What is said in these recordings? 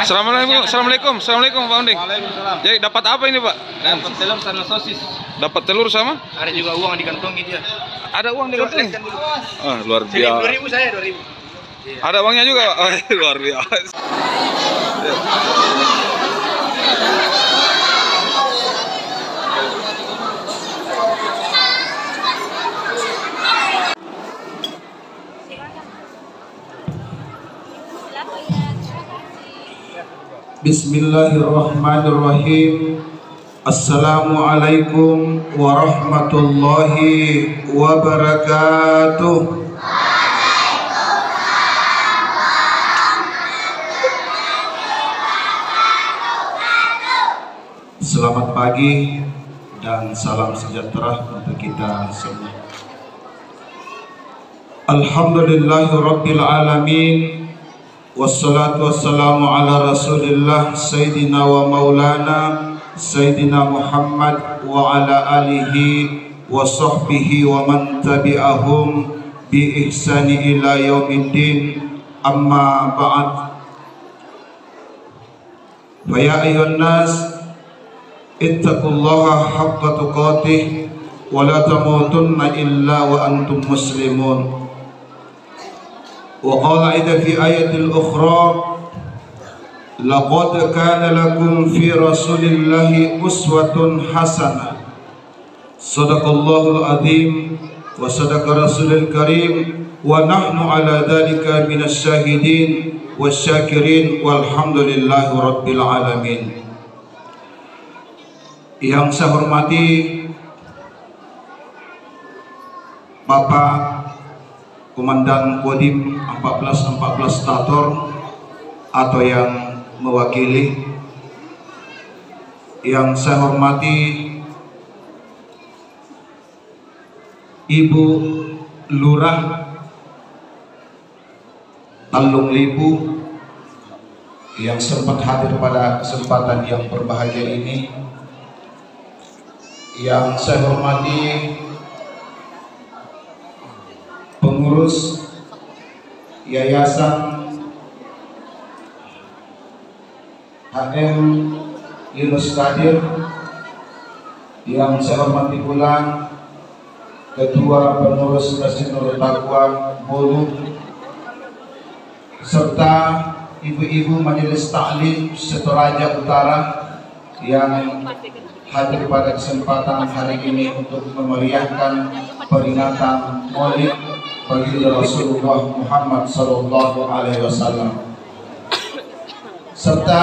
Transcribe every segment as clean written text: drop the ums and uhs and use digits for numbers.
Assalamualaikum, Pak Unding. Waalaikumsalam. Jadi dapat apa ini, Pak? Dapat telur sama sosis. Dapat telur sama? Ada juga uang di kantong dia. Ada uang di kantong? Lihatkan dulu. Ah, luar biasa. 2.000 saya 2.000. Iya. Ada uangnya juga, Pak. Oh, luar biasa. Bismillahirrahmanirrahim. Assalamualaikum warahmatullahi wabarakatuh. Selamat pagi dan salam sejahtera untuk kita semua. Alhamdulillahirabbil alamin. Wassalatu wassalamu ala rasulillah Sayyidina wa maulana Sayyidina Muhammad wa ala alihi wa sahbihi wa man tabi'ahum bi ihsani ila yaumiddin. Amma ba'd. Wa ya ayyuhan nas ittaqullaha haqqa tuqatih wa la tamutunna illa wa antum muslimun. وقال أيضا في آية أخرى لقد كان لكم في رسول الله أسوة حسنة صدق الله العظيم وصدق رسول الكريم ونحن على ذلك من الشاهدين والشاكرين والحمد لله رب العالمين. Yang saya hormati Bapak Komandan Kodim 1414 Tator atau yang mewakili, yang saya hormati Ibu Lurah Talung Lipu yang sempat hadir pada kesempatan yang berbahagia ini, yang saya hormati pengurus Yayasan HM Yunus Kadir, yang saya hormati pula Ketua Pengurus Masjid Nurul Taqwa Bolu, serta ibu-ibu Majelis Taklim Setoraja Utara yang hadir pada kesempatan hari ini untuk memeriahkan peringatan Maulid bagi Rasulullah Muhammad Sallallahu Alaihi Wasallam, serta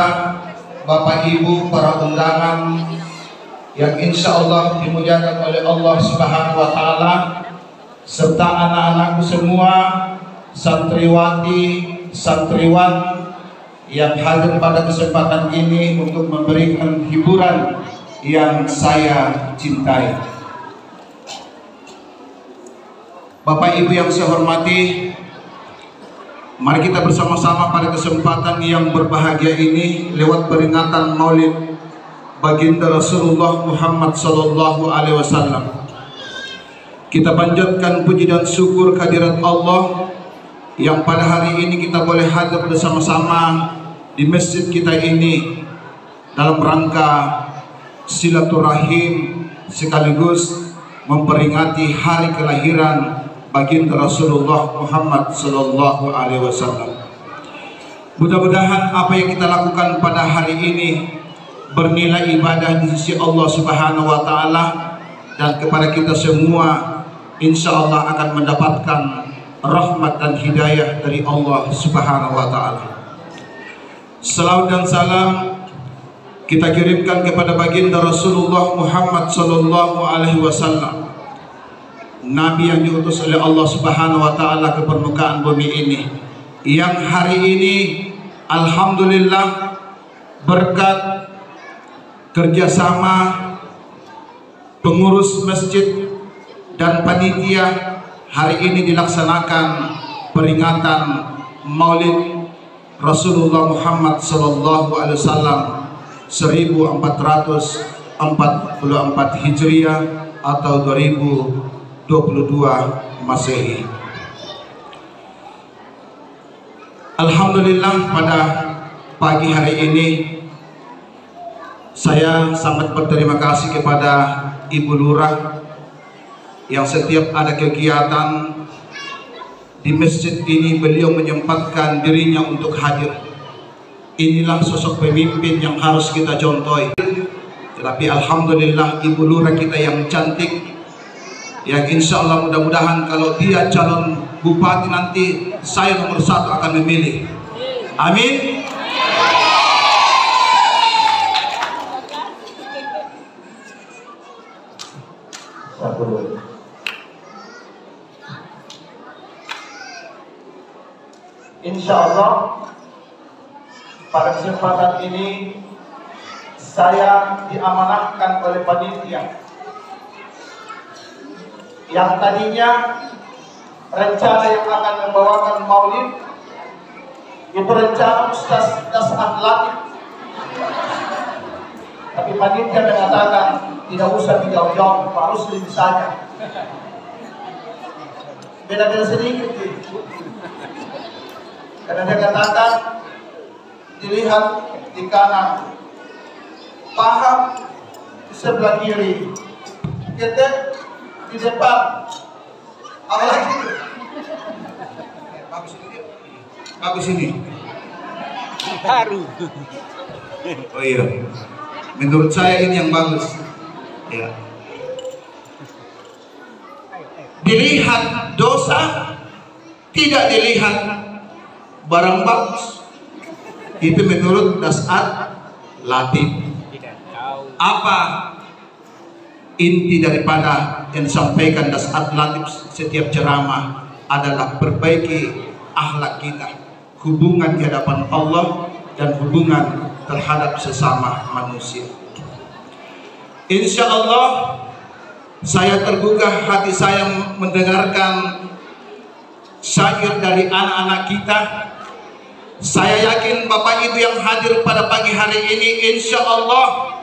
Bapak Ibu para undangan yang insya Allah dimuliakan oleh Allah Subhanahu Wa Taala, serta anak-anakku semua, santriwati, santriwan yang hadir pada kesempatan ini untuk memberikan hiburan yang saya cintai. Bapak Ibu yang saya hormati, mari kita bersama-sama pada kesempatan yang berbahagia ini lewat peringatan Maulid baginda Rasulullah Muhammad Sallallahu Alaihi Wasallam, kita panjatkan puji dan syukur kehadirat Allah yang pada hari ini kita boleh hadir bersama-sama di masjid kita ini dalam rangka silaturahim sekaligus memperingati hari kelahiran baginda Rasulullah Muhammad Sallallahu Alaihi Wasallam. Mudah-mudahan apa yang kita lakukan pada hari ini bernilai ibadah di sisi Allah Subhanahu Wa Taala, dan kepada kita semua insya Allah akan mendapatkan rahmat dan hidayah dari Allah Subhanahu Wa Taala. Salawat dan salam kita kirimkan kepada baginda Rasulullah Muhammad Sallallahu Alaihi Wasallam, Nabi yang diutus oleh Allah Subhanahu Wa Taala ke permukaan bumi ini, yang hari ini alhamdulillah berkat kerjasama pengurus masjid dan panitia, hari ini dilaksanakan peringatan Maulid Rasulullah Muhammad Sallallahu Alaihi Wasallam 1444 Hijriah atau 2022 Masehi. Alhamdulillah pada pagi hari ini saya sangat berterima kasih kepada Ibu Lurah yang setiap ada kegiatan di masjid ini beliau menyempatkan dirinya untuk hadir. Inilah sosok pemimpin yang harus kita contohi. Tetapi alhamdulillah Ibu Lurah kita yang cantik, yang insya Allah mudah-mudahan kalau dia calon bupati nanti saya nomor 1 akan memilih. Amin. Insya Allah pada kesempatan ini saya diamanahkan oleh panitia yang tadinya rencana yang akan membawakan maulid itu rencana Ustaz Das'at Latif, tapi panitia mengatakan tidak usah dijauh-jauh, Pak Rusli saja. Beda-beda sedikit karena dia katakan dilihat di kanan, paha di sebelah kiri, kita di depan, apa lagi? Bagus ini. Baru. Oh iya, menurut saya ini yang bagus. Ya. Dilihat dosa, tidak dilihat barang bagus. Itu menurut Das'at Latif. Apa inti daripada yang disampaikan Das'at Latif setiap ceramah adalah perbaiki akhlak kita, hubungan di hadapan Allah dan hubungan terhadap sesama manusia. Insya Allah saya tergugah hati saya mendengarkan syair dari anak-anak kita. Saya yakin Bapak Ibu yang hadir pada pagi hari ini insya Allah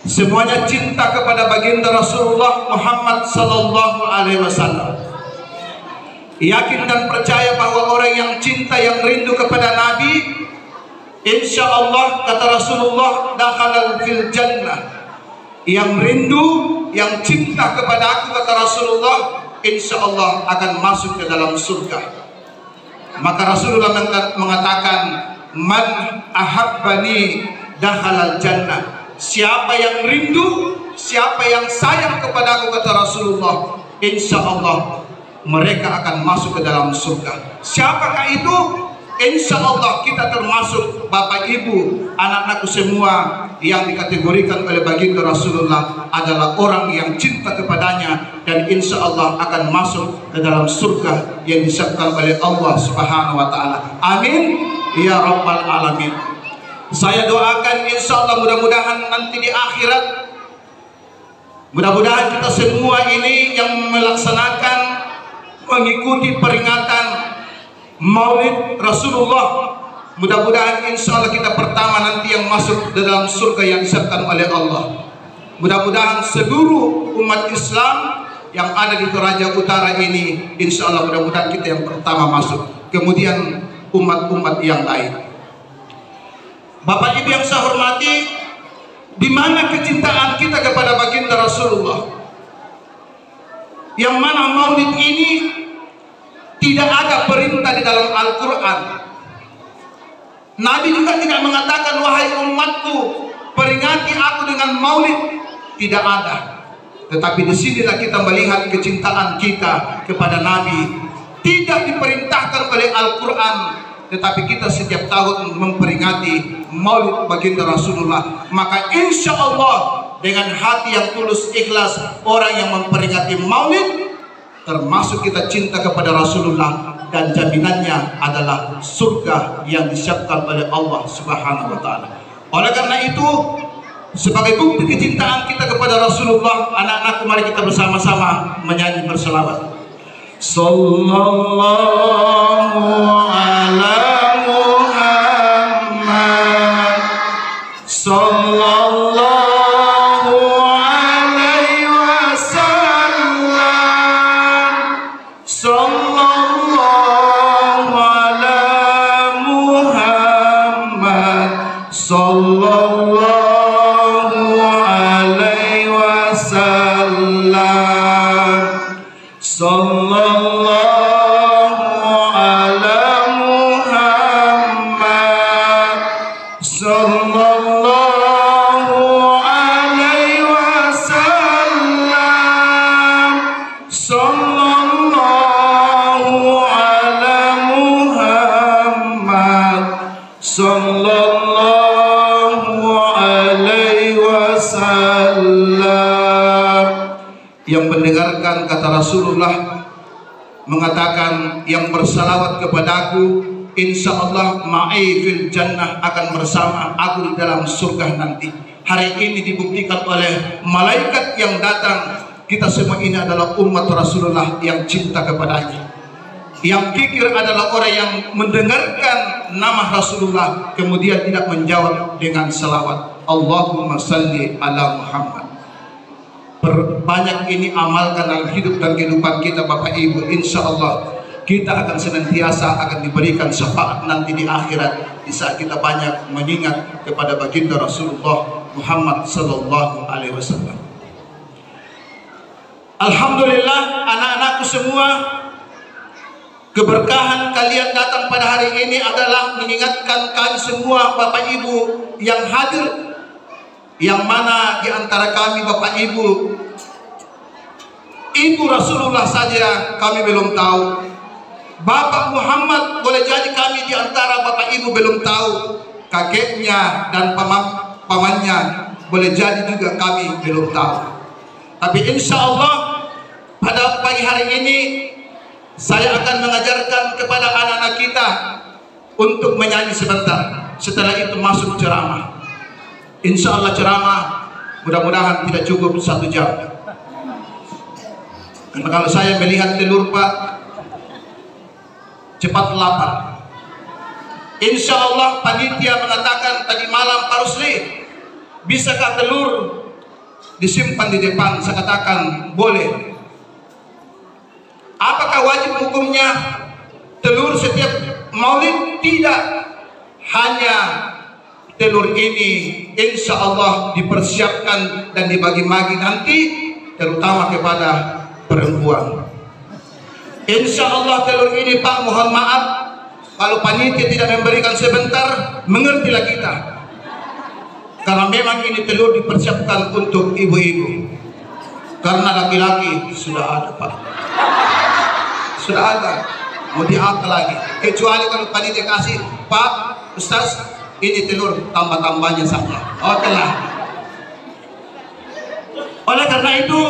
semuanya cinta kepada baginda Rasulullah Muhammad sallallahu alaihi wasallam. Yakin dan percaya bahwa orang yang cinta, yang rindu kepada Nabi, insya Allah kata Rasulullah, dakhalal fil jannah. Yang rindu, yang cinta kepada aku kata Rasulullah, insya Allah akan masuk ke dalam surga. Maka Rasulullah mengatakan, man ahabbani dakhalal jannah. Siapa yang rindu, siapa yang sayang kepada aku kata Rasulullah, insya Allah mereka akan masuk ke dalam surga. Siapakah itu? Insya Allah kita termasuk Bapak Ibu, anak-anakku semua yang dikategorikan oleh baginda Rasulullah adalah orang yang cinta kepadanya dan insya Allah akan masuk ke dalam surga yang disiapkan oleh Allah Subhanahu wa Ta'ala. Amin ya Rabbal Alamin. Saya doakan insya Allah mudah-mudahan nanti di akhirat, mudah-mudahan kita semua ini yang melaksanakan mengikuti peringatan Maulid Rasulullah, mudah-mudahan insya Allah kita pertama nanti yang masuk dalam surga yang disiapkan oleh Allah. Mudah-mudahan seluruh umat Islam yang ada di Toraja Utara ini insya Allah mudah-mudahan kita yang pertama masuk, kemudian umat-umat yang lain. Bapak Ibu yang saya hormati, di mana kecintaan kita kepada baginda Rasulullah? Yang mana maulid ini tidak ada perintah di dalam Al-Quran. Nabi juga tidak mengatakan, wahai umatku, peringati aku dengan maulid. Tidak ada. Tetapi disinilah kita melihat kecintaan kita kepada Nabi. Tidak diperintahkan oleh Al-Quran, tetapi kita setiap tahun memperingati maulid baginda Rasulullah. Maka insya Allah dengan hati yang tulus ikhlas, orang yang memperingati maulid termasuk kita cinta kepada Rasulullah, dan jaminannya adalah surga yang disiapkan oleh Allah Subhanahu wa Ta'ala. Oleh karena itu, sebagai bukti kecintaan kita kepada Rasulullah, anak-anakku mari kita bersama-sama menyanyi berselawat. Sallallahu ala Muhammad, sallallahu sallallahu ala Muhammad. sallallahu alaihi wasallam, sallallahu ala Muhammad, sallallahu alaihi wasallam, sallallahu ala Muhammad, sallallahu alaihi wasallam. Yang mendengarkan kata Rasulullah mengatakan, yang bersalawat kepadaku insya Allah ma'i fil jannah, akan bersama aku di dalam surga nanti. Hari ini dibuktikan oleh malaikat yang datang, kita semua ini adalah umat Rasulullah yang cinta kepadanya. Yang kikir adalah orang yang mendengarkan nama Rasulullah kemudian tidak menjawab dengan salawat. Allahumma salli ala Muhammad. Perbanyak ini amalkan dalam hidup dan kehidupan kita Bapak Ibu. Insya Allah kita akan senantiasa akan diberikan syafaat nanti di akhirat, di saat kita banyak mengingat kepada baginda Rasulullah Muhammad sallallahu alaihi wasallam. Alhamdulillah anak-anakku semua, keberkahan kalian datang pada hari ini adalah mengingatkan kami semua Bapak Ibu yang hadir, yang mana di antara kami Bapak Ibu Rasulullah saja kami belum tahu. Bapak Muhammad boleh jadi kami di antara Bapak Ibu belum tahu. Kakeknya dan pamannya boleh jadi juga kami belum tahu. Tapi insya Allah pada pagi hari ini saya akan mengajarkan kepada anak-anak kita untuk menyanyi sebentar. Setelah itu masuk ceramah. Insya Allah ceramah mudah-mudahan tidak cukup 1 jam. Karena kalau saya melihat telur Pak, cepat lapar. Insya Allah panitia mengatakan tadi malam, Pak Rusli, bisakah telur disimpan di depan? Saya katakan boleh. Apakah wajib hukumnya telur setiap maulid? Tidak. Hanya telur ini insya Allah dipersiapkan dan dibagi-bagi nanti, terutama kepada perempuan. Insya Allah telur ini Pak, mohon maaf kalau panitia tidak memberikan sebentar, mengertilah kita. Karena memang ini telur dipersiapkan untuk ibu-ibu. Karena laki-laki sudah ada Pak, sudah ada, mau diapa lagi? Kecuali kalau panitia kasih, Pak Ustaz, ini telur tambah-tambahnya saja. Oh telah. Oleh karena itu,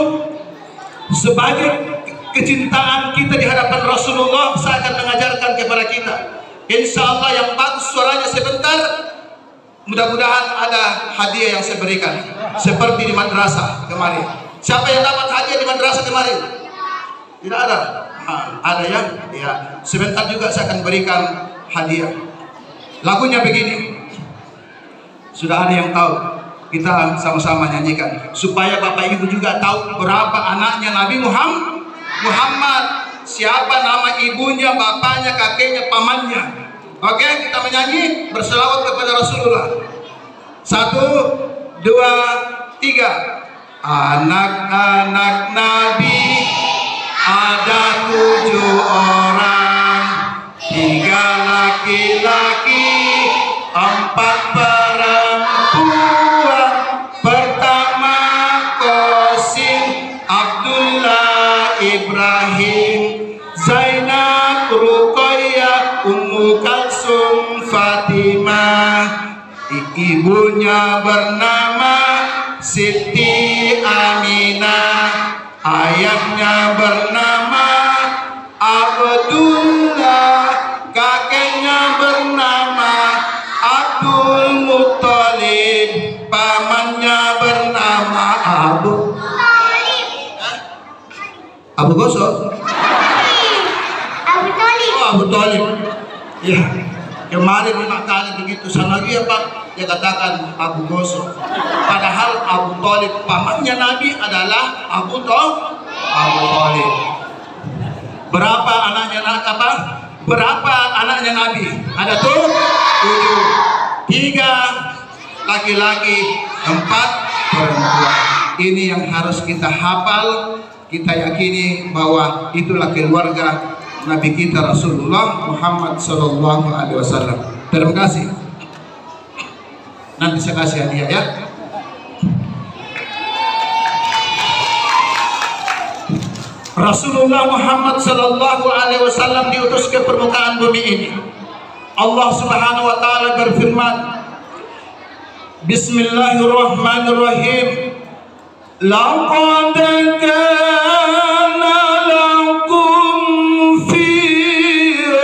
sebagai kecintaan kita di hadapan Rasulullah, saya akan mengajarkan kepada kita. Insya Allah yang bagus suaranya sebentar, mudah-mudahan ada hadiah yang saya berikan. Seperti di madrasah kemarin. Siapa yang dapat hadiah di madrasah kemarin? Tidak ada? Ada ya? Ya. Sebentar juga saya akan berikan hadiah. Lagunya begini. Sudah ada yang tahu? Kita sama-sama nyanyikan supaya Bapak Ibu juga tahu berapa anaknya Nabi Muhammad, siapa nama ibunya, bapaknya, kakeknya, pamannya. Oke, kita menyanyi berselawat kepada Rasulullah. 1, 2, 3. Anak-anak Nabi ada 7 orang, 3 laki-laki, 4 perempuan. Pertama Qasim, Abdullah, Ibrahim, Zainab, Ruqayyah, Ummu Kalsum, Fatimah. Ibunya bernama Siti Aminah, ayahnya bernama Abdullah, kakeknya bernama Abdul Muttalib, pamannya bernama Abu Gosok. Abu Talib. Ya, kemarin 5 kali begitu sama lagi ya Pak, dia katakan Abu Gosok. Padahal Abu Talib pamannya Nabi adalah Abu Talib. Berapa anaknya apa? Berapa anaknya Nabi? Ada tuh 7. 3 laki-laki, 4 perempuan. Ini yang harus kita hafal, kita yakini bahwa itulah keluarga Nabi kita Rasulullah Muhammad Sallallahu Alaihi Wasallam. Terima kasih. Nanti saya kasih hadiah ya. Rasulullah Muhammad Sallallahu Alaihi Wasallam diutus ke permukaan bumi ini. Allah Subhanahu Wa Taala berfirman, Bismillahirrahmanirrahim. Laqad kana lakum fi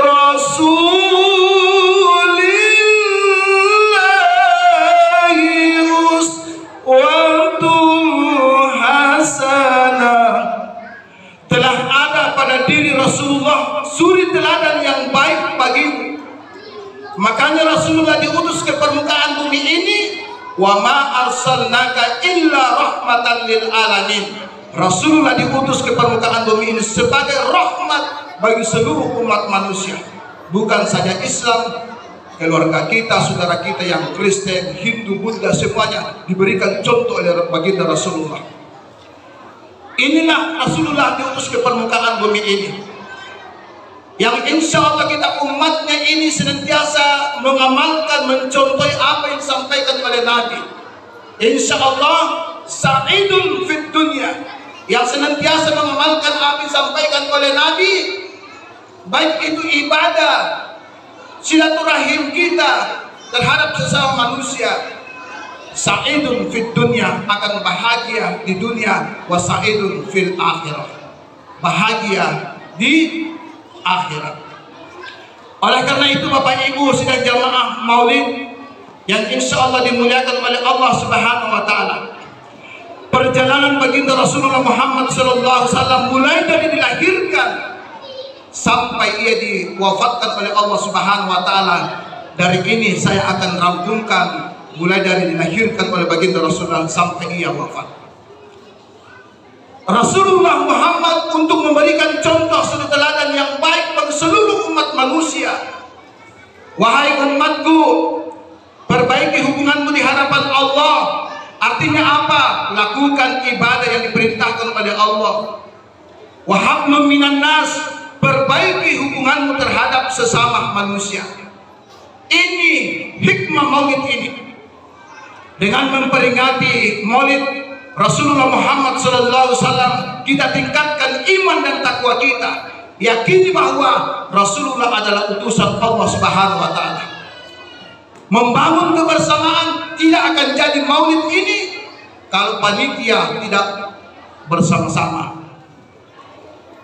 Rasulillahi uswatun hasanah. Telah ada pada diri Rasulullah suri teladan yang baik bagimu. Makanya Rasulullah diutus ke permukaan bumi ini. Wa ma arsalnaka illa rahmatan lil alamin. Rasulullah diutus ke permukaan bumi ini sebagai rahmat bagi seluruh umat manusia. Bukan saja Islam, keluarga kita, saudara kita yang Kristen, Hindu, Buddha, semuanya diberikan contoh oleh baginda Rasulullah. Inilah Rasulullah diutus ke permukaan bumi ini, yang insya Allah kita umatnya ini senantiasa mengamalkan, mencontohi apa yang disampaikan oleh Nabi. Insya Allah sa'idun fid dunya, yang senantiasa mengamalkan apa yang disampaikan oleh Nabi, baik itu ibadah, silaturahim kita terhadap sesama manusia. Sa'idun fid dunya, akan bahagia di dunia, wa sa'idun fil akhirah, bahagia di akhirat. Oleh karena itu Bapak Ibu sidang jamaah Maulid yang insya Allah dimuliakan oleh Allah Subhanahu Wa Taala, perjalanan baginda Rasulullah Muhammad Sallallahu Alaihi Wasallam mulai dari dilahirkan sampai ia diwafatkan oleh Allah Subhanahu Wa Taala. Dari ini saya akan rangkumkan mulai dari dilahirkan oleh baginda Rasulullah sampai ia wafat. Rasulullah Muhammad untuk memberikan contoh suri teladan yang baik bagi seluruh umat manusia. Wahai umatku, perbaiki hubunganmu di hadapan Allah. Artinya apa? Lakukan ibadah yang diperintahkan oleh Allah. Wahabnum minan nas, perbaiki hubunganmu terhadap sesama manusia. Ini hikmah maulid ini. Dengan memperingati maulid Rasulullah Muhammad Sallallahu Alaihi Wasallam, kita tingkatkan iman dan takwa kita. Yakini bahwa Rasulullah adalah utusan Allah Subhanahu Wa Taala. Membangun kebersamaan tidak akan jadi maulid ini kalau panitia tidak bersama-sama,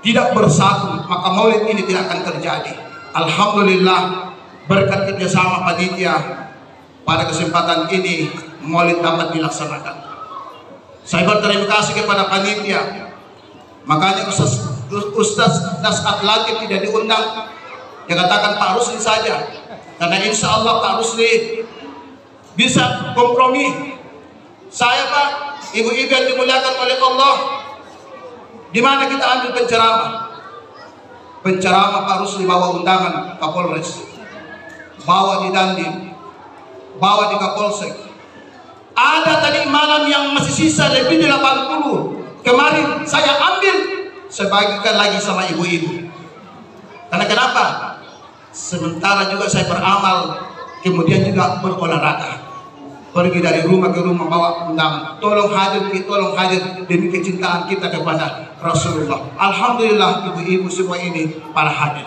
tidak bersatu, maka maulid ini tidak akan terjadi. Alhamdulillah berkat kerjasama panitia pada kesempatan ini maulid dapat dilaksanakan. Saya berterima kasih kepada panitia. Makanya Ustaz Dasat Latif tidak diundang. Dia katakan Pak Rusli saja, karena insya Allah Pak Rusli bisa kompromi. Saya Pak, ibu-ibu yang dimuliakan oleh Allah, di mana kita ambil penceramah? Penceramah Pak Rusli bawa undangan Kapolres, bawa di Dandim, bawa di Kapolsek. Ada tadi malam yang masih sisa lebih dari 80. Kemarin saya ambil, saya bagikan lagi sama ibu-ibu. Karena kenapa? Sementara juga saya beramal, kemudian juga berolahraga. Pergi dari rumah ke rumah bawa undangan. Tolong hadir demi kecintaan kita kepada Rasulullah. Alhamdulillah ibu-ibu semua ini para hadir.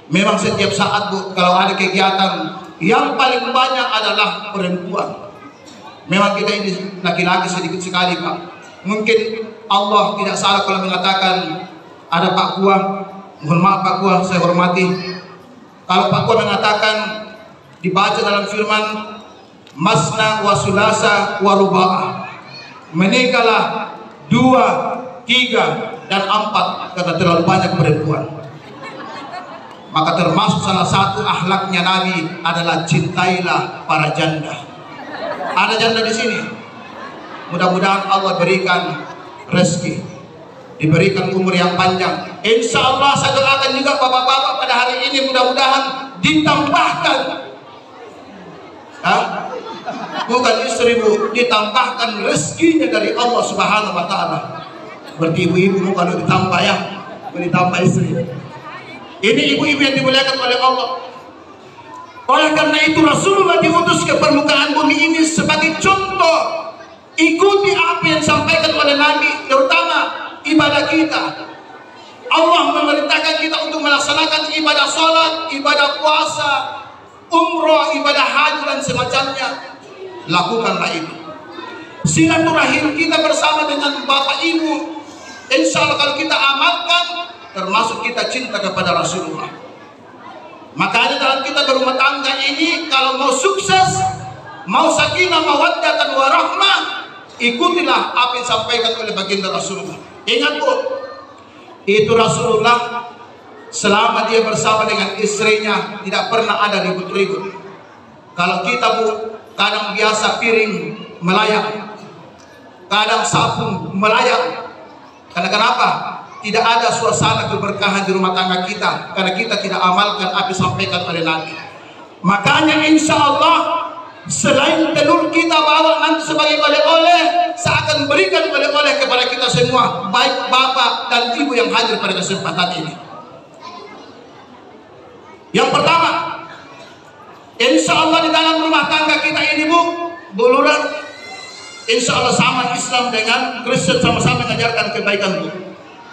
Memang setiap saat Bu, kalau ada kegiatan yang paling banyak adalah perempuan. Memang kita ini laki-laki sedikit sekali Pak. Mungkin Allah tidak salah kalau mengatakan ada Pak Kuah. Mohon maaf Pak Kuah, saya hormati. Kalau Pak Kuah mengatakan dibaca dalam firman masna wa sulasa wa ruba'a, menikahlah 2, 3 dan 4 karena terlalu banyak perempuan. Maka termasuk salah satu akhlaknya Nabi adalah cintailah para janda. Ada janda di sini. Mudah-mudahan Allah berikan rezeki, diberikan umur yang panjang. Insya Allah saya doakan juga bapak-bapak pada hari ini mudah-mudahan ditambahkan bukan istrimu, ditambahkan rezekinya dari Allah Subhanahu wa Ta'ala. Berarti ibu-ibu bukan ditambah ya, ditambah istri. Ini ibu-ibu yang dimuliakan oleh Allah. Oleh karena itu Rasulullah diutus ke permukaan bumi ini sebagai contoh. Ikuti apa yang disampaikan oleh Nabi, terutama ibadah kita. Allah memerintahkan kita untuk melaksanakan ibadah sholat, ibadah puasa, umroh, ibadah haji dan semacamnya. Lakukanlah itu. Silaturahim kita bersama dengan bapak ibu, insya Allah kalau kita amalkan, termasuk kita cinta kepada Rasulullah. Makanya dalam kita berumah tangga ini, kalau mau sukses, mau sakinah, mawaddah dan warahmah, ikutilah apa yang disampaikan oleh baginda Rasulullah. Ingat bu, itu Rasulullah selama dia bersama dengan istrinya tidak pernah ada ribut-ribut. Kalau kita bu, kadang biasa piring melayang, kadang sapu melayang. Karena kenapa? Tidak ada suasana keberkahan di rumah tangga kita karena kita tidak amalkan apa yang disampaikan oleh Nabi. Makanya insya Allah selain telur kita bawa nanti sebagai oleh-oleh, saya akan berikan oleh-oleh kepada kita semua, baik bapak dan ibu yang hadir pada kesempatan ini. Yang pertama, insya Allah di dalam rumah tangga kita ini bu, Lurah, insya Allah sama Islam dengan Kristen sama-sama mengajarkan kebaikan bu.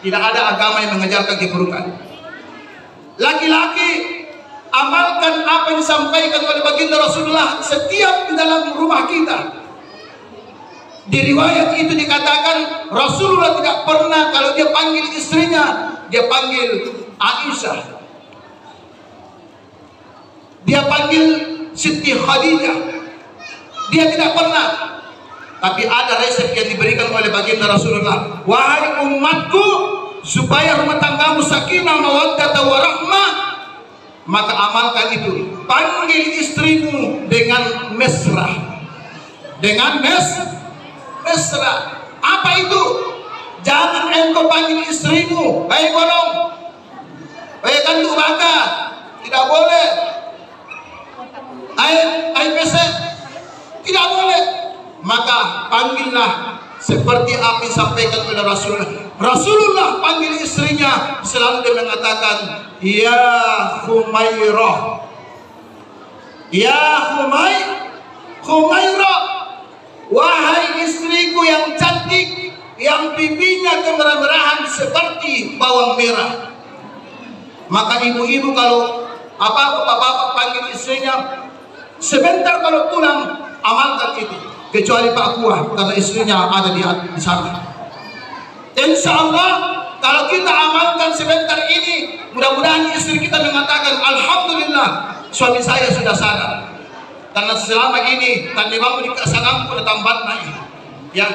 Tidak ada agama yang mengajarkan keburukan. Laki-laki amalkan apa yang disampaikan oleh baginda Rasulullah setiap di dalam rumah kita. Di riwayat itu dikatakan Rasulullah tidak pernah kalau dia panggil istrinya, dia panggil Aisyah, dia panggil Siti Khadijah. Dia tidak pernah. Tapi ada resep yang diberikan oleh baginda Rasulullah. Wahai umatku, supaya rumah tanggamu sakinah, mawaddah, warahmah, maka amalkan itu. Panggil istrimu dengan mesra. Dengan mesra. Apa itu? Jangan engkau panggil istrimu, "Hei bolong, hei kandu baka." Tidak boleh. Hai pesek. Tidak boleh. Maka panggillah seperti apa yang disampaikan oleh Rasulullah. Rasulullah panggil istrinya selalu dia mengatakan, "Ya Humairah, ya Humairah, wahai istriku yang cantik, yang pipinya kemerah-merahan seperti bawang merah." Maka ibu-ibu kalau bapak-bapak panggil istrinya, sebentar kalau pulang amalkan itu. Kecuali Pak Kuah karena istrinya ada di sana. Insya Allah kalau kita amalkan sebentar ini, mudah-mudahan istri kita mengatakan, "Alhamdulillah, suami saya sudah sadar." Karena selama ini tadi bangun di kasanganku datang batna ya,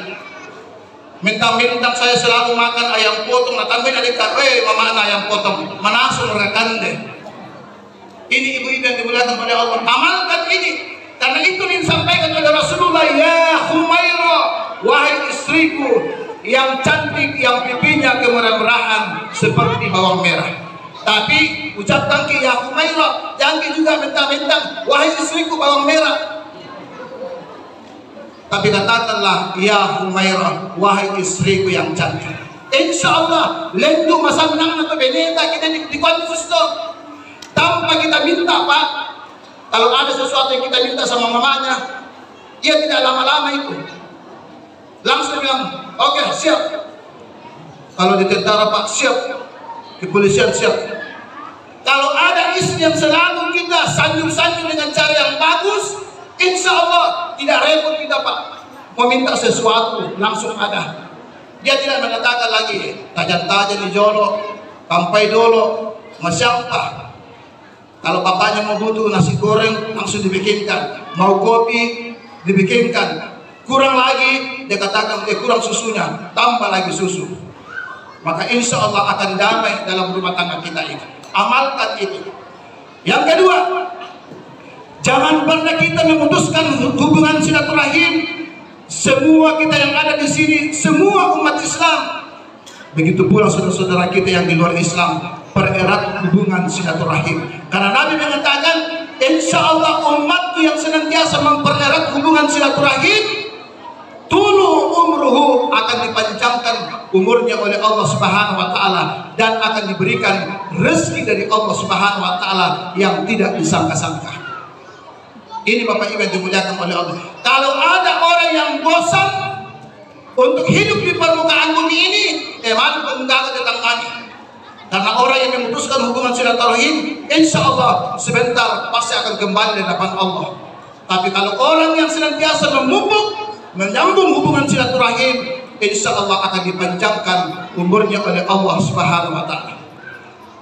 mentang-mentang saya selalu makan ayam potong, datang ada kare mama ayam potong, manasur rekan deh. Ini ibu-ibu yang dimuliakan oleh Allah, amalkan ini. Karena itu yang disampaikan oleh Rasulullah, "Ya Humairah, wahai istriku yang cantik, yang pipinya kemerah-merahan seperti bawang merah." Tapi ucapkan ke ya Humairah, jangan juga mentang-mentang wahai istriku bawang merah. Tapi katakanlah ya Humairah, wahai istriku yang cantik. Insya Allah lendu masa menang atau beneta kita di konfus tuh. Tanpa kita minta Pak. Kalau ada sesuatu yang kita minta sama mamanya, dia tidak lama-lama itu. Langsung bilang, "Oke, siap." Kalau di tentara Pak, siap. Kepolisian siap. Kalau ada istri yang selalu kita sanjung-sanjung dengan cara yang bagus, insya Allah tidak repot kita Pak. Mau minta sesuatu, langsung ada. Dia tidak mengatakan lagi, "Tajan-tajan di jolo, kampai dolo, masyampah." Kalau bapaknya mau butuh nasi goreng, langsung dibikinkan. Mau kopi, dibikinkan. Kurang lagi, dia katakan kurang susunya, tambah lagi susu. Maka insya Allah akan damai dalam rumah tangga kita ini. Amalkan itu. Yang kedua, jangan pernah kita memutuskan hubungan silaturahim. Semua kita yang ada di sini, semua umat Islam, begitu pula saudara-saudara kita yang di luar Islam, pererat hubungan silaturahim. Karena Nabi mengatakan, insya Allah umatku yang senantiasa mempererat hubungan silaturahim, tulu umruhu, akan dipanjangkan umurnya oleh Allah Subhanahu wa taala dan akan diberikan rezeki dari Allah Subhanahu wa taala yang tidak disangka-sangka. Ini Bapak Ibu yang dimuliakan oleh Allah. Kalau ada orang yang bosan untuk hidup di permukaan bumi ini, mari enggak datang kami. Karena orang yang memutuskan hubungan silaturahim, insya Allah sebentar pasti akan kembali di hadapan Allah. Tapi kalau orang yang senantiasa memupuk, menyambung hubungan silaturahim, insya Allah akan dipanjangkan umurnya oleh Allah Subhanahu wa taala.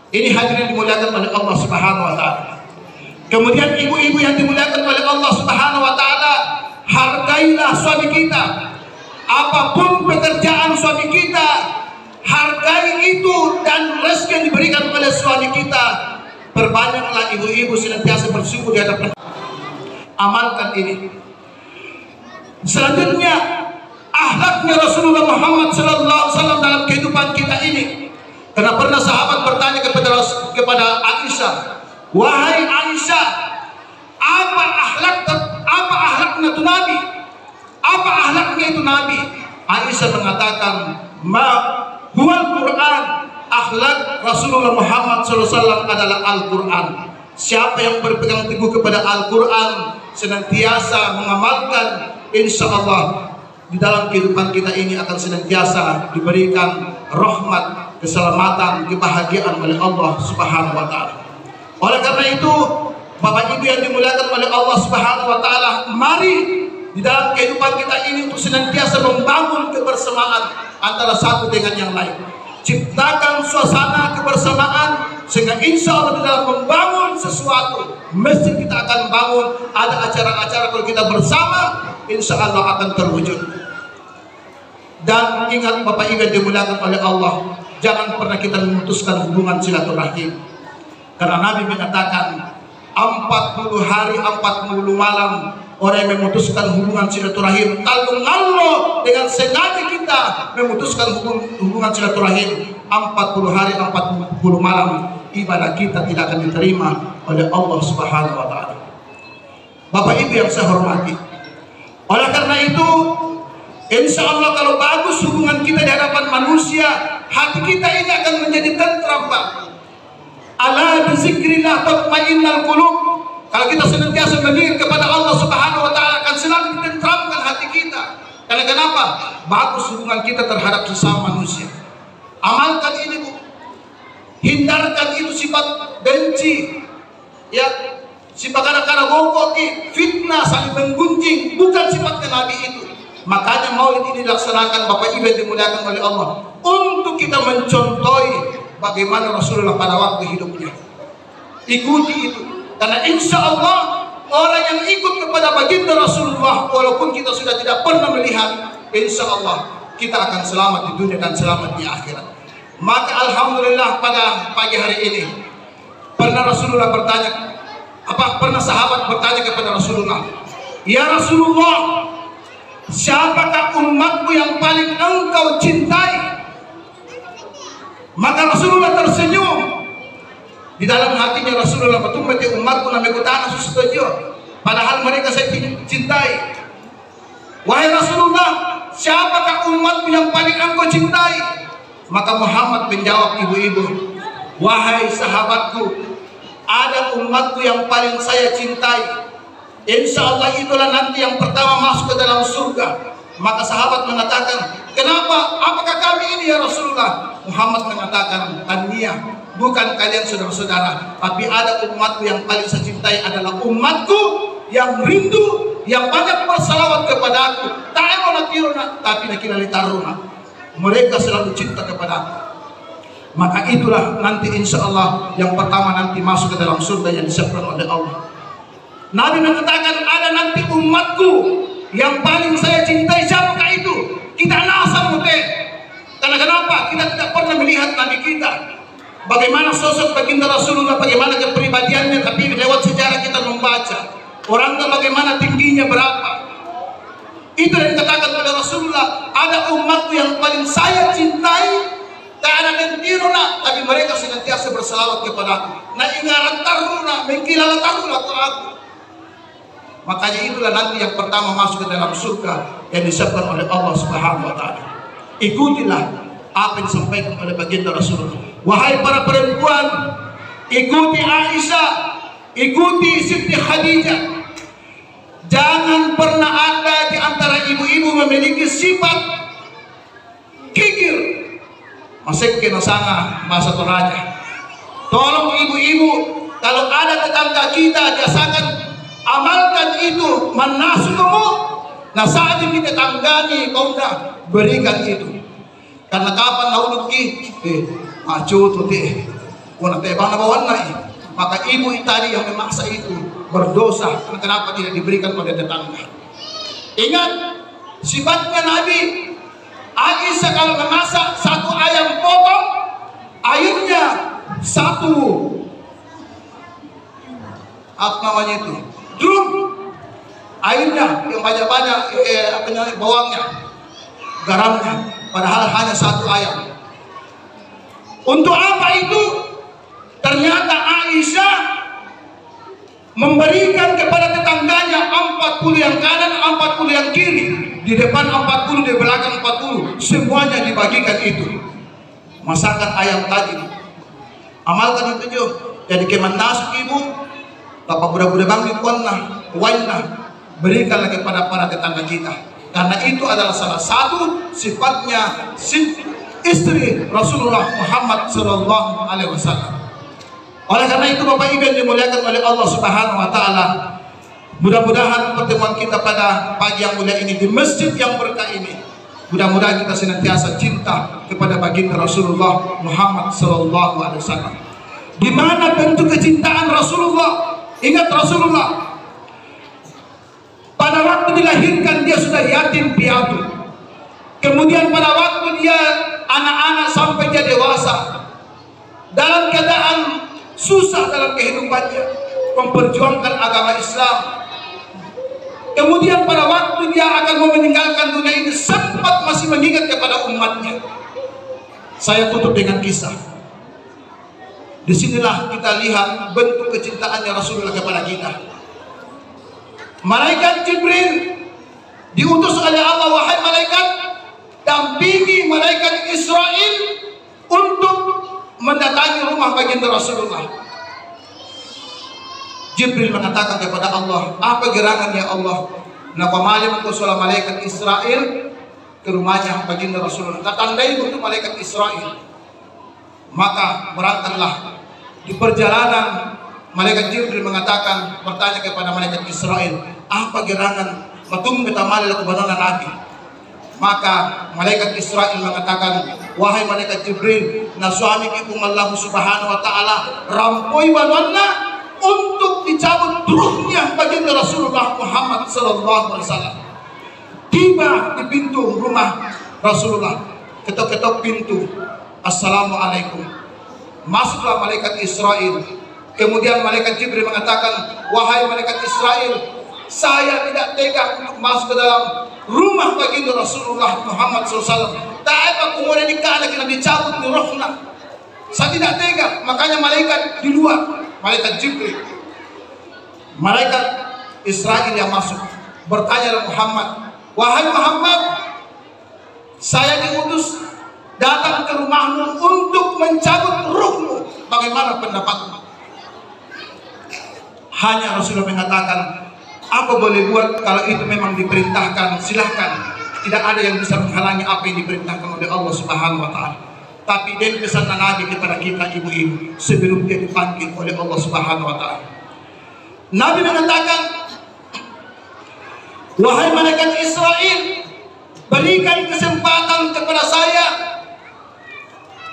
Ini hadirin dimuliakan oleh Allah Subhanahu wa taala. Kemudian ibu-ibu yang dimuliakan oleh Allah Subhanahu wa taala, hargailah suami kita. Apapun pekerjaan suami kita, hargai itu dan rezeki yang diberikan oleh suami kita. Perbanyaklah ibu-ibu senantiasa bersyukur di hadapan. Amalkan ini. Selanjutnya, akhlaknya Rasulullah Muhammad SAW dalam kehidupan kita ini. Karena pernah sahabat bertanya kepada Aisyah, wahai Aisyah, apa akhlaknya itu Nabi? Apa akhlaknya itu Nabi? Aisyah mengatakan, ma huwal Quran, akhlak Rasulullah Muhammad SAW adalah Al-Quran. Siapa yang berpegang teguh kepada Al-Quran, senantiasa mengamalkan, insya Allah di dalam kehidupan kita ini akan senantiasa diberikan rahmat, keselamatan, kebahagiaan oleh Allah Subhanahu wa taala. Oleh karena itu, Bapak Ibu yang dimuliakan oleh Allah Subhanahu wa taala, mari di dalam kehidupan kita ini untuk senantiasa membangun kebersamaan antara satu dengan yang lain. Ciptakan suasana kebersamaan sehingga insya Allah di dalam membangun sesuatu, mesti kita akan bangun ada acara-acara kalau kita bersama, insya Allah akan terwujud. Dan ingat Bapak Ibu yang dimuliakan oleh Allah, jangan pernah kita memutuskan hubungan silaturahim. Karena Nabi mengatakan 40 hari 40 malam orang yang memutuskan hubungan silaturahim, kalau Allah dengan sengaja kita memutuskan hubungan silaturahim, 40 hari 40 malam ibadah kita tidak akan diterima oleh Allah Subhanahu wa taala. Bapak Ibu yang saya hormati, oleh karena itu insya Allah kalau bagus hubungan kita di hadapan manusia, hati kita ini akan menjadi tentram, Pak. Ala bizikrillah tatmainnul qulub. Kalau kita senantiasa mengingat kepada Allah Subhanahu wa taala, akan selalu ditentramkan hati kita. Karena kenapa? Bagus hubungan kita terhadap sesama manusia. Amalkan ini, Bu. Hindarkan itu sifat benci, ya, sifat kadang-kadang bokoti, fitnah, saling menggunjing, bukan sifatnya Nabi itu. Makanya maulid ini dilaksanakan Bapak Ibu yang dimuliakan oleh Allah, untuk kita mencontohi bagaimana Rasulullah pada waktu hidupnya. Ikuti itu. Karena insya Allah orang yang ikut kepada baginda Rasulullah, walaupun kita sudah tidak pernah melihat, insya Allah kita akan selamat di dunia dan selamat di akhirat. Maka alhamdulillah pada pagi hari ini pernah Rasulullah bertanya, pernah sahabat bertanya kepada Rasulullah, ya Rasulullah, siapakah umatku yang paling engkau cintai? Maka Rasulullah tersenyum. Di dalam hatinya Rasulullah bertumbuh umatku namanya kutana setuju, padahal mereka saya cintai. Wahai Rasulullah, siapakah umatku yang paling engkau cintai? Maka Muhammad menjawab, ibu-ibu, wahai sahabatku, ada umatku yang paling saya cintai. Insya Allah itulah nanti yang pertama masuk ke dalam surga. Maka sahabat mengatakan, kenapa? Apakah kami ini ya Rasulullah? Muhammad mengatakan, taniyah, bukan kalian saudara-saudara, tapi ada umatku yang paling saya cintai adalah umatku yang rindu, yang banyak bersalawat kepada aku. Tapi nakira litaruna. Mereka selalu cinta kepada aku. Maka itulah nanti insya Allah yang pertama nanti masuk ke dalam surga yang disiapkan oleh Allah. Nabi mengatakan ada nanti umatku yang paling saya cintai. Siapakah itu? Kita nasab mute. Karena kenapa? Kita tidak pernah melihat Nabi kita. Bagaimana sosok baginda Rasulullah, bagaimana kepribadiannya, tapi lewat sejarah kita membaca. Orangnya bagaimana, tingginya berapa. Itu yang dikatakan oleh Rasulullah, ada umatku yang paling saya cintai, anak yang tiru nak, tapi mereka senantiasa berselawat kepadaku. Nah ingaran taruh nak, mengkilala taruh aku. Makanya itulah nanti yang pertama masuk ke dalam surga yang disiapkan oleh Allah Subhanahu wa Ta'ala. Ikutilah apa yang disampaikan oleh baginda Rasulullah. Wahai para perempuan, ikuti Aisyah, ikuti Siti Khadijah. Jangan pernah ada di antara ibu-ibu memiliki sifat kikir. Masih kena sana bahasa Toraja. Tolong ibu-ibu, kalau ada tetangga kita biasakan amalkan itu manasukamu. Nah saat ini tetanggani kau dah berikan itu. Karena kapan nauluk ki acu tu teh wana teh bana bawana. Maka ibu tadi yang memaksa itu berdosa. Kenapa tidak diberikan pada tetangga? Ingat sifatnya Nabi Aisyah kalau memasak satu ayam potong, airnya satu apa namanya itu drum, airnya yang banyak-banyak bawangnya, garamnya, padahal hanya satu ayam. Untuk apa itu? Ternyata Aisyah memberikan kepada tetangganya 40 yang kanan, 40 yang kiri, di depan 40, di belakang 40, semuanya dibagikan itu. Masakan ayam tadi, amalkan itu jo. Jadi kemandas ibu, bapak budak-budak bang dikonlah, wainlah, berikanlah kepada para tetangga kita. Karena itu adalah salah satu sifatnya istri Rasulullah Muhammad Sallallahu Alaihi Wasallam. Oleh karena itu Bapak Ibu yang dimuliakan oleh Allah Subhanahu Wa Taala, mudah-mudahan pertemuan kita pada pagi yang mulia ini di masjid yang berkah ini, mudah-mudahan kita senantiasa cinta kepada baginda Rasulullah Muhammad Sallallahu Alaihi Wasallam. Di mana bentuk kecintaan Rasulullah? Ingat Rasulullah pada waktu dilahirkan dia sudah yatim piatu. Kemudian pada waktu dia anak-anak sampai dia dewasa, dalam keadaan susah dalam kehidupannya, memperjuangkan agama Islam. Kemudian pada waktu dia akan mau meninggalkan dunia ini, sempat masih mengingat kepada umatnya. Saya tutup dengan kisah. Disinilah kita lihat bentuk kecintaannya Rasulullah kepada kita. Malaikat Jibril diutus oleh Allah, wahai malaikat, dampingi malaikat Israel untuk mendatangi rumah baginda Rasulullah. Jibril mengatakan kepada Allah, apa gerangan ya Allah? Napa malam ku soal malaikat Israel ke rumahnya baginda Rasulullah. Tandai untuk malaikat Israel. Maka berangkatlah. Di perjalanan malaikat Jibril mengatakan, bertanya kepada malaikat Israel, apa gerangan matung kita malaikat kebenaran Nabi? Maka malaikat Israel mengatakan, wahai malaikat Jibril, na suami ikum Allah Subhanahu Wa Taala rampoi banana untuk dicabut ruhnya baginda Rasulullah Muhammad Sallallahu Alaihi Wasallam. Tiba di pintu rumah Rasulullah, ketok-ketok pintu, assalamualaikum. Masuklah malaikat Israel. Kemudian malaikat Jibril mengatakan, wahai malaikat Israel, saya tidak tega untuk masuk ke dalam rumah baginda Rasulullah Muhammad SAW. Tak apa kemudian dikala kena dicabut di rohna. Saya tidak tega. Makanya malaikat di luar, malaikat Jibril, malaikat Israel yang masuk, bertanya kepada Muhammad, wahai Muhammad, saya diutus datang ke rumahmu untuk mencabut ruhmu. Bagaimana pendapatmu? Hanya Rasulullah mengatakan, apa boleh buat kalau itu memang diperintahkan, silahkan. Tidak ada yang bisa menghalangi apa yang diperintahkan oleh Allah Subhanahu Wa Taala. Tapi dari pesan Nabi kepada kita ibu-ibu sebelum dia dipanggil oleh Allah Subhanahu Wa Taala, Nabi mengatakan, wahai malaikat Israel, berikan kesempatan kepada saya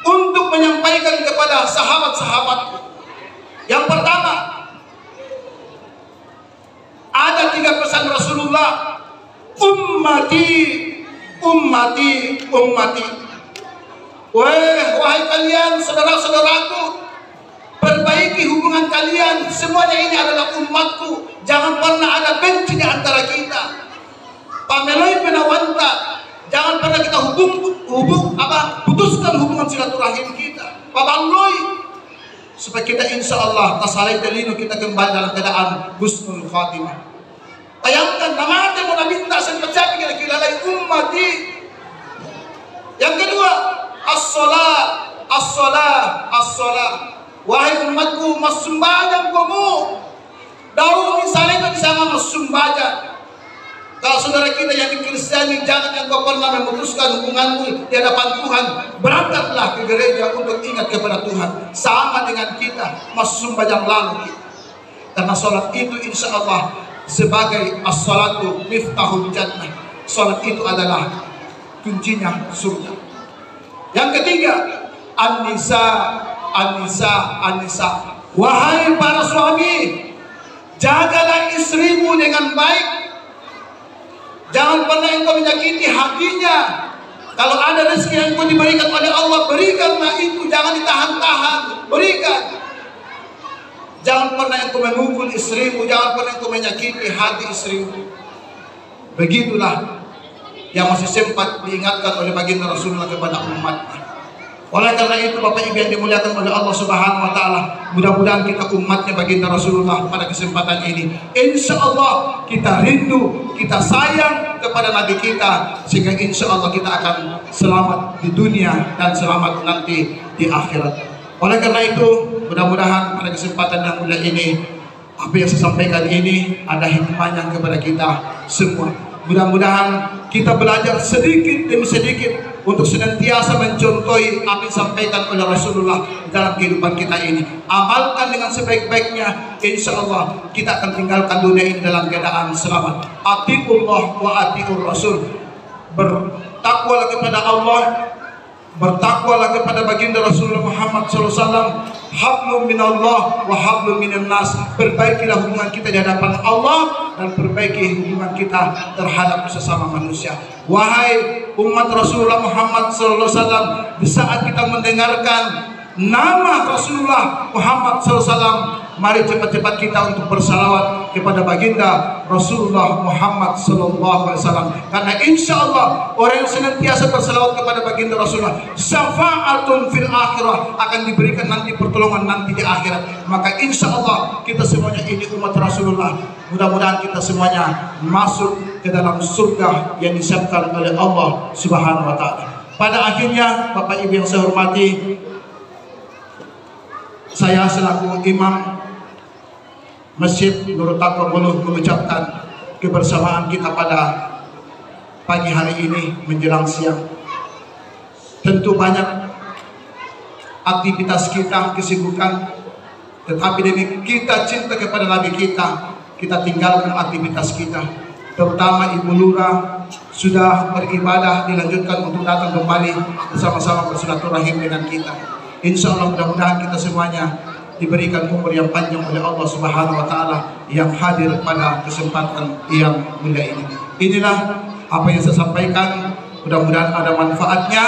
untuk menyampaikan kepada sahabat-sahabatku. Yang pertama, ada 3 pesan Rasulullah, ummati, ummati, ummati. Wahai kalian saudara-saudaraku, perbaiki hubungan kalian. Semuanya ini adalah umatku. Jangan pernah ada benci di antara kita. Pameloi penawanta. Jangan pernah kita putuskan hubungan silaturahim kita. Pabaloi supaya kita insya Allah tasalai telinu kita kembali dalam keadaan husnul khatimah. Bayangkan namanya mau minta sampai kita kilalai ummati. Yang kedua, as-salat. Wahai umatku, masumbayang kamu. Daun misalnya kan sama masumbayang. Kalau saudara kita yang di Kristiani, jangan yang kau pernah memutuskan hubunganmu di hadapan Tuhan, berangkatlah ke gereja untuk ingat kepada Tuhan. Sama dengan kita, masumbayang lalu kita. Karena salat itu insya Allah sebagai as-salatu miftahul jannah. Salat itu adalah kuncinya surga. Yang ketiga, an-nisa. Wahai para suami, jagalah istrimu dengan baik. Jangan pernah engkau menyakiti hatinya. Kalau ada rezeki yang engkau diberikan oleh Allah, berikanlah itu, jangan ditahan-tahan, berikan. Jangan pernah engkau memukul istrimu, jangan pernah engkau menyakiti hati istrimu. Begitulah yang masih sempat diingatkan oleh baginda Rasulullah kepada umatnya. Oleh karena itu Bapak Ibu yang dimuliakan oleh Allah Subhanahu wa taala, mudah-mudahan kita umatnya baginda Rasulullah pada kesempatan ini insya Allah kita rindu, kita sayang kepada Nabi kita, sehingga insya Allah kita akan selamat di dunia dan selamat nanti di akhirat. Oleh karena itu mudah-mudahan pada kesempatan yang mulia ini apa yang saya sampaikan ini ada hikmahnya kepada kita semua. Mudah-mudahan kita belajar sedikit demi sedikit untuk senantiasa mencontohi apa yang disampaikan oleh Rasulullah dalam kehidupan kita ini. Amalkan dengan sebaik-baiknya, insya Allah kita akan tinggalkan dunia ini dalam keadaan selamat. Atiullah wa atiur Rasul. Bertakwalah kepada Allah, bertakwalah kepada baginda Rasulullah Muhammad SAW. Hablum minallah wa hablum minan nas. Perbaikilah hubungan kita di hadapan Allah dan perbaiki hubungan kita terhadap sesama manusia. Wahai umat Rasulullah Muhammad SAW, di saat kita mendengarkan nama Rasulullah Muhammad SAW, mari cepat-cepat kita untuk bersalawat kepada baginda Rasulullah Muhammad SAW. Karena insya Allah orang yang senantiasa bersalawat kepada baginda Rasulullah, syafaatun fil akhirah, akan diberikan nanti pertolongan nanti di akhirat. Maka insya Allah kita semuanya ini umat Rasulullah, mudah-mudahan kita semuanya masuk ke dalam surga yang disiapkan oleh Allah Subhanahu wa taala. Pada akhirnya Bapak Ibu yang saya hormati, saya selaku imam Masjid Nurul Taqwa Buluh mengucapkan kebersamaan kita pada pagi hari ini menjelang siang. Tentu banyak aktivitas kita, kesibukan, tetapi demi kita cinta kepada Nabi kita tinggalkan aktivitas kita. Terutama Ibu Lurah sudah beribadah, dilanjutkan untuk datang kembali bersama-sama bersilaturahim dengan kita. Insya Allah mudah-mudahan kita semuanya diberikan umur yang panjang oleh Allah Subhanahu wa taala yang hadir pada kesempatan yang mulia ini. Inilah apa yang saya sampaikan, mudah-mudahan ada manfaatnya,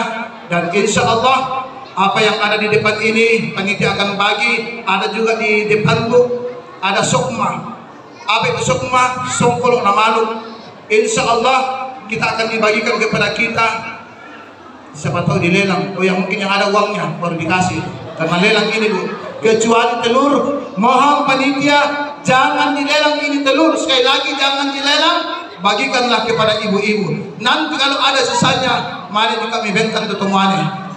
dan insya Allah apa yang ada di depan ini panitia akan bagi, ada juga di depanku ada sokma. Apa itu sokma? Songkolok namaluk. Insya Allah kita akan dibagikan kepada kita. Siapa tahu dilelang, yang mungkin yang ada uangnya baru dikasih. Karena lelang ini Bu, kecuali telur, mohon panitia jangan dilelang ini telur. Sekali lagi jangan dilelang, bagikanlah kepada ibu-ibu. Nanti kalau ada sisanya, mari kami bentang ketemuannya.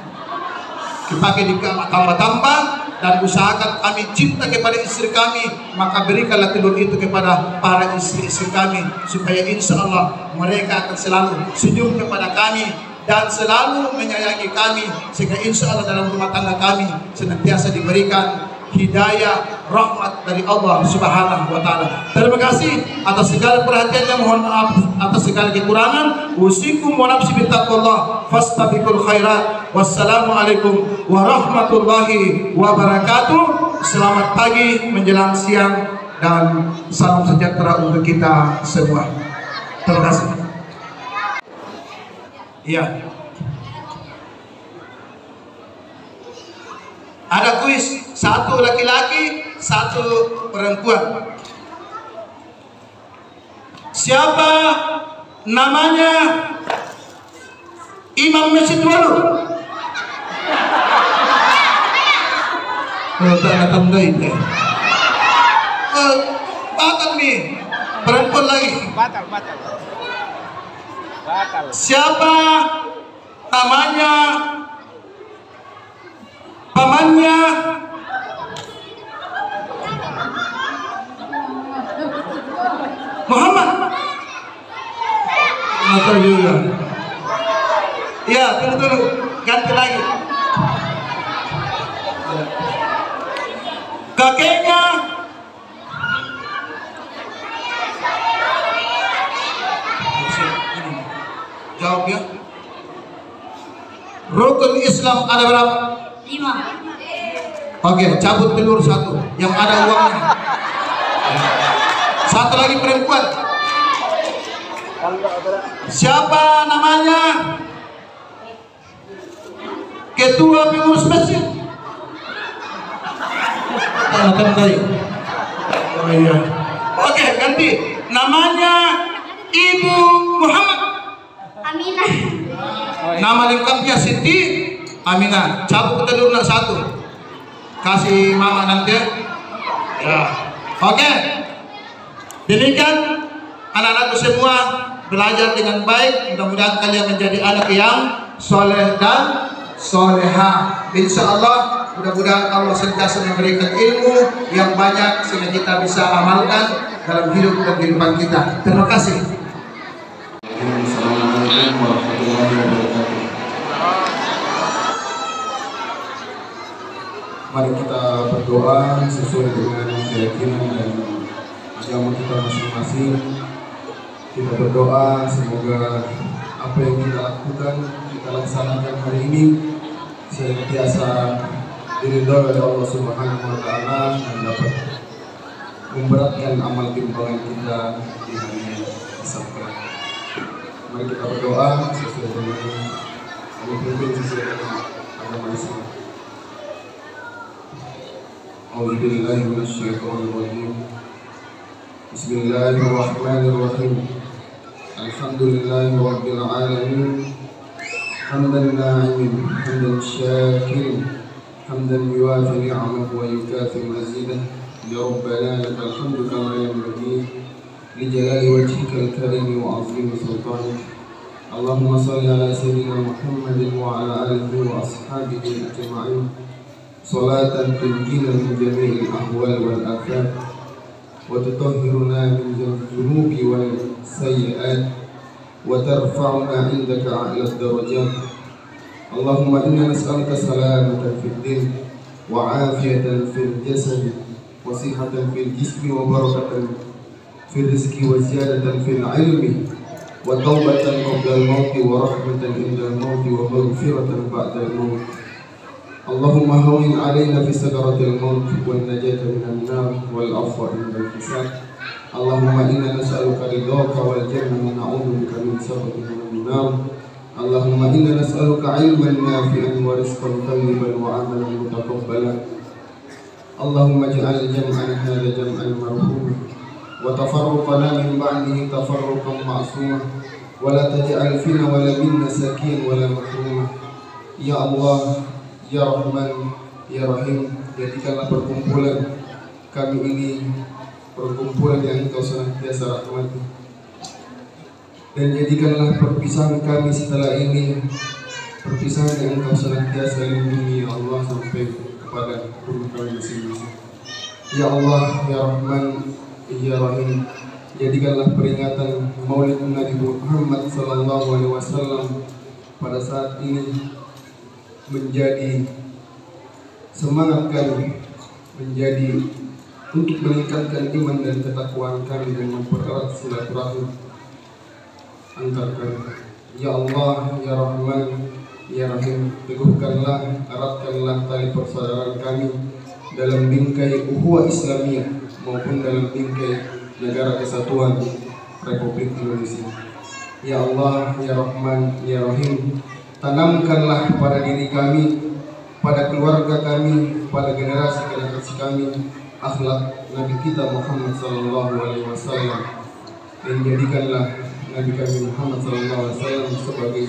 Dipakai tambah-tambah, dan usahakan kami cinta kepada istri kami, maka berikanlah telur itu kepada para istri-istri kami, supaya insya Allah mereka akan selalu senyum kepada kami dan selalu menyayangi kami, sehingga insya Allah dalam rumah tangga kami senantiasa diberikan hidayah, rahmat dari Allah Subhanahu wa taala. Terima kasih atas segala perhatiannya, mohon maaf atas segala kekurangan. Usikum wa nafsi bittaqwallah fastabiqul khairat. Wassalamualaikum warahmatullahi wabarakatuh. Selamat pagi menjelang siang dan salam sejahtera untuk kita semua. Terima kasih. Iya. Ada kuis, satu laki-laki, satu perempuan. Siapa namanya? Imam Masjid Walu. Kalau tak nak tambahin batal nih. Perempuan lagi. Batal. Siapa namanya pamannya Muhammad? Mata juga. Ya, tunggu, ganti lagi. Kakeknya jawab ya. Rukun Islam ada berapa? 5. Oke, cabut telur 1 yang ada uangnya. Satu lagi perempuan. Siapa namanya? Ketua pengurus masjid. Oh iya. Oke, ganti. Namanya Ibu Muhammad Aminah. Nama lengkapnya Siti Aminah. Cabut telur 1. Kasih mama nanti ya. Oke. Demikian anak-anakku semua belajar dengan baik. Mudah-mudahan kalian menjadi anak yang soleh dan soleha. Insya Allah mudah-mudahan Allah sentiasa memberikan ilmu yang banyak sehingga kita bisa amalkan dalam hidup dan kehidupan kita. Terima kasih. Assalamualaikum warahmatullahi wabarakatuh. Mari kita berdoa sesuai dengan keyakinan dan agama kita masing-masing. Kita berdoa semoga apa yang kita lakukan, kita laksanakan hari ini senantiasa diridhoi oleh Allah Subhanahu wa taala dan dapat memberatkan amal timbangan kita di hari hisab kelak. Mari kita berdoa sesuai dengan Allah, sesuai dengan agama Islam. A'udzubillahi minasyaitonir rajim. Bismillahirrahmanirrahim. Alhamdulillahi rabbil alamin. Hamdan na'imin, hamdan syakirin, hamdan yuwafi ni'amahu wa yukafi mazidah. Ya Rabbana lakal hamdu kama yanbaghi li jalali wajhikal karim wa 'azimi sultanik. Allahumma shalli ala sayyidina Muhammadin wa ala alihi wa ashabihi ajma'in. Salatan tunjina min jami'il ahwal wal afat wa tutahhiruna min dzunubi wal sayyi'at wa tarfa'una 'indaka 'ala ad-darajat. Allahumma inna nas'aluka salamatan fid din wa 'afiyatan fil jasad wa sihhatan fil jismi wa barakatan fil rizqi wa ziyadatan fil 'ilmi wa taubatan qabla al-maut wa rahmatan inda al-maut wa maghfiratan ba'da al-maut. Allahumma hawwin 'alaina fi sakaratil maut wan najata minan nar wal 'afwa inda al-hisab. Allahumma inna nas'aluka ridhaka wal jannah wa na'udzubika min sakhatika minan nar. Allahumma inna nas'aluka 'ilman nafi'an wa rizqan thayyiban wa 'amalan mutaqabbalan. Allahumma ij'al jam'ana hadha jam'an marhuman wa tafarruqana min ba'dihi tafarruqan ma'suma wa la taj'al fina wa la minna sakiyan wa la mahruma. Ya Allah, Ya Rahman, Ya Rahim, jadikanlah perkumpulan kami ini perkumpulan yang Engkau senantiasa rahmati, dan jadikanlah perpisahan kami setelah ini perpisahan yang Engkau senantiasa lindungi, Ya Allah, sampai kepada rumah kami masing-masing. Ya Allah, Ya Rahman, Ya Rahim, jadikanlah peringatan Maulid Nabi Muhammad SAW pada saat ini menjadi semangat kami, menjadi untuk meningkatkan iman dan ketakwaan kami dan mempererat silaturahmi antar kami. Ya Allah, Ya Rahman, Ya Rahim, teguhkanlah, eratkanlah tali persaudaraan kami dalam bingkai ukhuwah Islamiyah maupun dalam bingkai Negara Kesatuan Republik Indonesia. Ya Allah, Ya Rahman, Ya Rahim, tanamkanlah pada diri kami, pada keluarga kami, pada generasi kami akhlak Nabi kita Muhammad SAW, dan jadikanlah Nabi kami Muhammad SAW sebagai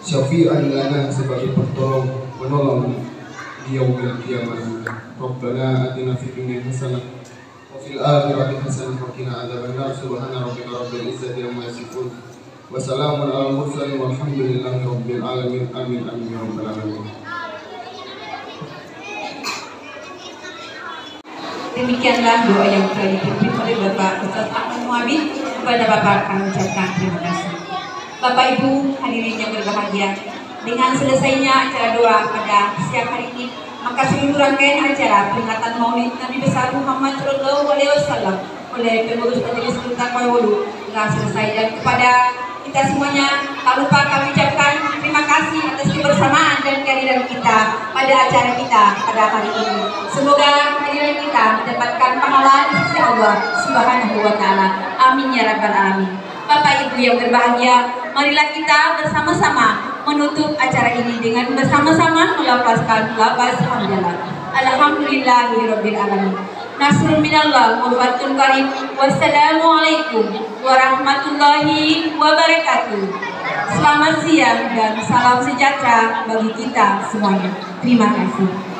syafi'an lana, sebagai pertolong menolong di yaumil qiyamah. Rabbana atina fid dunya hasanah wa fil akhirati hasanah wa qina adzabannar. Subhana rabbika rabbil izzati amma yasifun wa salamun alal mursalin walhamdulillahi rabbil alamin. Amin amin ya rabbal alamin. Demikianlah doa yang telah dipimpin oleh Bapak Ustaz Ahmad Muhabib. Kepada Bapak kami ucapkan terima kasih. Bapak Ibu hadirin yang berbahagia, dengan selesainya acara doa pada siang hari ini, maka seluruh rangkaian acara peringatan Maulid Nabi besar Muhammad SAW oleh pengurus Majelis Sultan Kuala telah selesai. Dan kepada kita semuanya, tak lupa kami ucapkan terima kasih atas kebersamaan dan kehadiran kita pada acara kita pada hari ini. Semoga kehadiran kita mendapatkan pahala di sisi Allah Subhanahu wa Ta'ala. Amin ya rabbal alamin. Bapak Ibu yang berbahagia, marilah kita bersama-sama menutup acara ini dengan bersama-sama melafazkan lafaz hamdalah. Alhamdulillahirabbil alamin. Nasrul minallah wa fathun qarib. Wassalamualaikum warahmatullahi wabarakatuh. Selamat siang dan salam sejahtera bagi kita semuanya. Terima kasih.